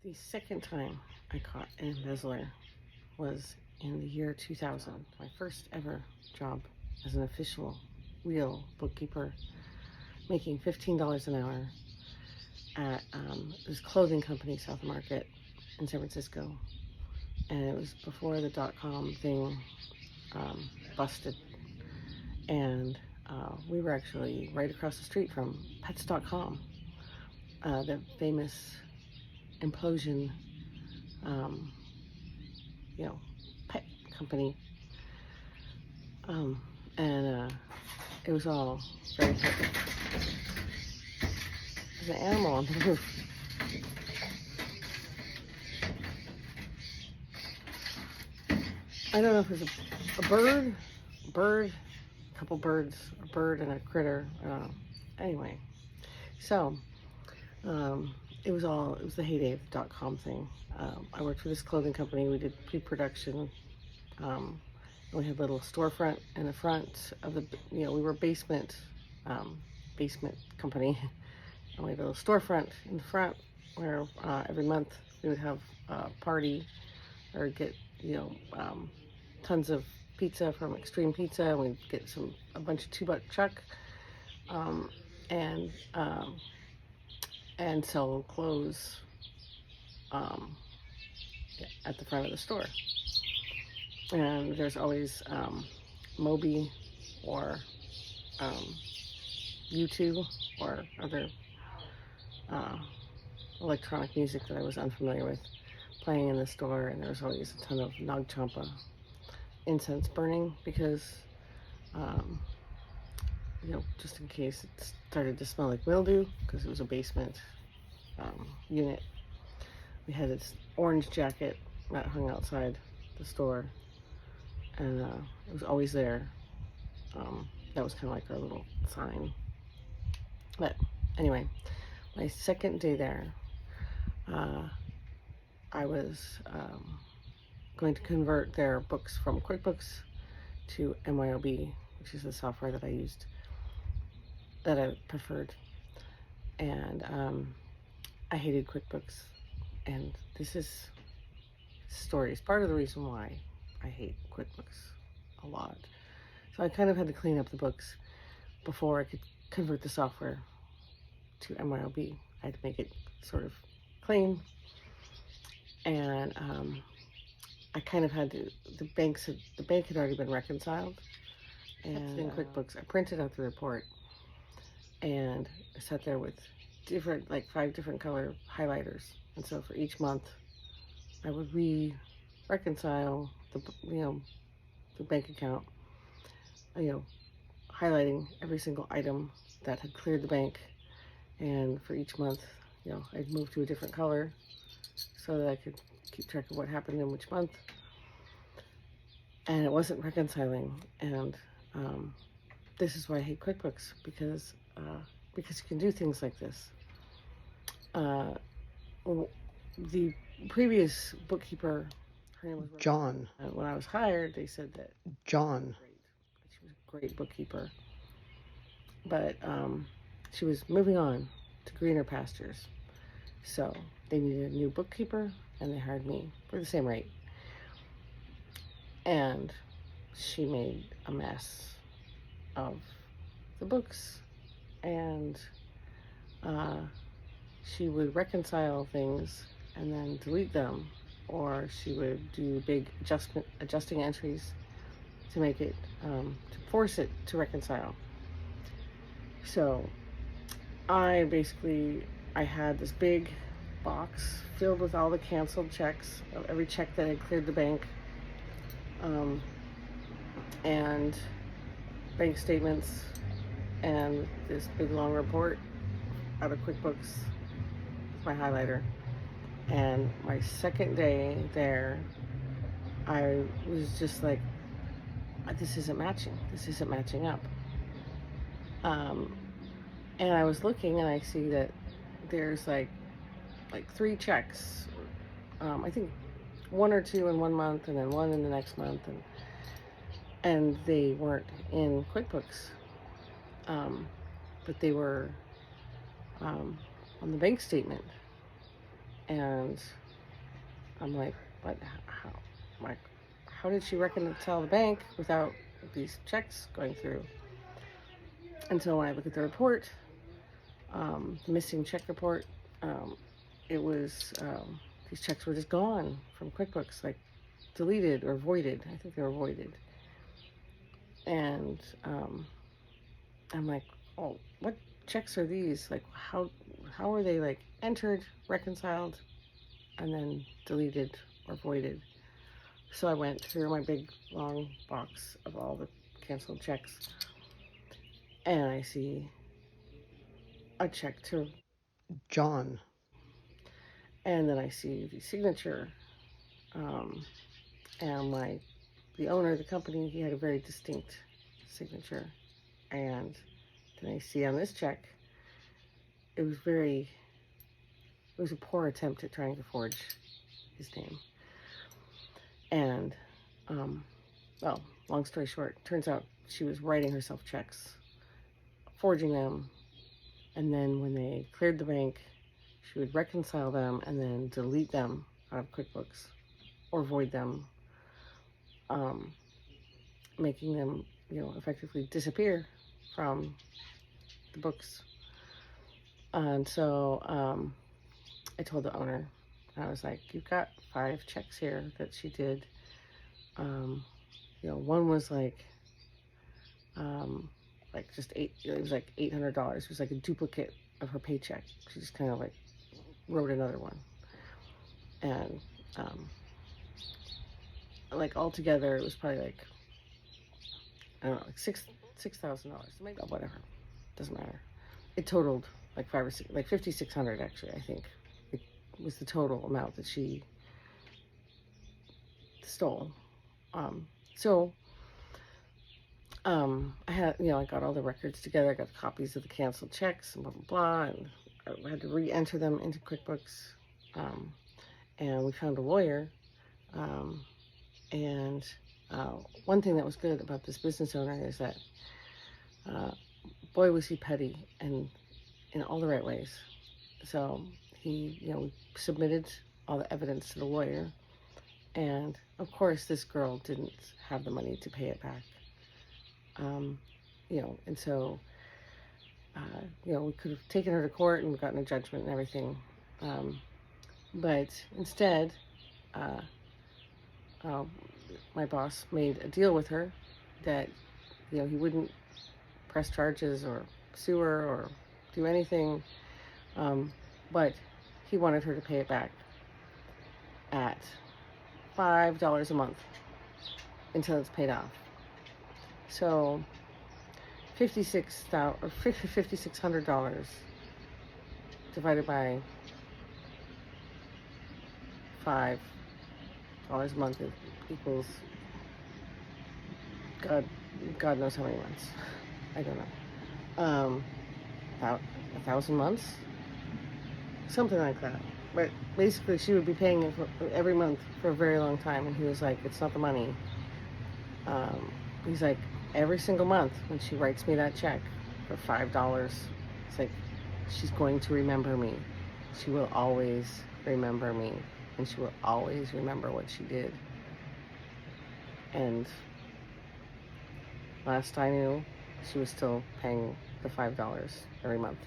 The second time I caught an embezzler was in the year 2000, my first ever job as an official, real bookkeeper, making $15 an hour at this clothing company, South Market in San Francisco. And it was before the .com thing busted. And we were actually right across the street from Pets.com, the famous implosion, pet company. And it was all very hectic. There's an animal on the roof. I don't know if it's a bird, a couple birds, a bird and a critter. Anyway, so it was the heyday of the .com thing. I worked for this clothing company. We did pre-production. We had a little storefront in the front of the, we were a basement company. And we had a little storefront in the front where every month we would have a party or get, tons of pizza from Extreme Pizza, and we'd get a bunch of $2 chuck, and sell clothes at the front of the store. And there's always Moby or U2 or other electronic music that I was unfamiliar with playing in the store, and there was always a ton of Nag Champa incense burning because just in case it started to smell like mildew, because it was a basement unit. We had this orange jacket that hung outside the store, and it was always there. That was kind of like our little sign. But anyway, my second day there, I was going to convert their books from QuickBooks to MYOB, which is the software that I used, that I preferred. And I hated QuickBooks. And this story is part of the reason why I hate QuickBooks a lot. So I kind of had to clean up the books before I could convert the software to MYOB. I had to make it sort of clean. And I kind of had to, the bank had already been reconciled. And in QuickBooks, I printed out the report and I sat there with different, like 5 different color highlighters. And so for each month, I would reconcile the bank account, highlighting every single item that had cleared the bank. And for each month, I'd move to a different color so that I could keep track of what happened in which month. And it wasn't reconciling. And this is why I hate QuickBooks, because you can do things like this. The previous bookkeeper, her name was John. When I was hired, they said that John, she was a great bookkeeper, but she was moving on to greener pastures. So they needed a new bookkeeper, and they hired me for the same rate. And she made a mess of the books, and she would reconcile things and then delete them, or she would do big adjusting entries to make it, to force it to reconcile. So I had this big box filled with all the canceled checks, of every check that had cleared the bank, and bank statements, and this big long report out of QuickBooks with my highlighter. And my second day there, I was just like, this isn't matching up. And I was looking, and I see that there's like 3 checks, I think 1 or 2 in one month, and then 1 in the next month, and they weren't in QuickBooks, but they were on the bank statement. And I'm like, what? How? I'm like, how did she reconcile the bank without these checks going through? And so when I look at the report, the missing check report, it was these checks were just gone from QuickBooks, like deleted or voided. I think they were voided. And I'm like, oh, what checks are these? Like, how are they like entered, reconciled, and then deleted or voided? So I went through my big long box of all the canceled checks, and I see a check to John, and then I see the signature, and the owner of the company, he had a very distinct signature. And then I see on this check, it was a poor attempt at trying to forge his name. And well, long story short, turns out she was writing herself checks, forging them, and then when they cleared the bank, she would reconcile them and then delete them out of QuickBooks or void them, making them, effectively disappear from the books. And so I told the owner, I was like, you've got 5 checks here that she did. One was like just it was like $800. It was like a duplicate of her paycheck. She just kind of like wrote another one. And like altogether, it was probably like, I don't know, like $6,000. Maybe whatever, doesn't matter. It totaled like like $5,600 actually. I think it was the total amount that she stole. I had, I got all the records together. I got copies of the canceled checks and blah blah blah, and I had to re-enter them into QuickBooks. And we found a lawyer. And one thing that was good about this business owner is that, boy, was he petty and in all the right ways. So he, we submitted all the evidence to the lawyer, and of course this girl didn't have the money to pay it back. And so, we could have taken her to court and gotten a judgment and everything. But instead, my boss made a deal with her that, he wouldn't press charges or sue her or do anything. But he wanted her to pay it back at $5 a month until it's paid off. So $5,600 divided by $5 a month equals God knows how many months. I don't know. About 1,000 months, something like that. But basically, she would be paying it every month for a very long time. And he was like, "It's not the money." He's like, every single month when she writes me that check for $5, it's like, she's going to remember me. She will always remember me, and she will always remember what she did. And last I knew, she was still paying the $5 every month.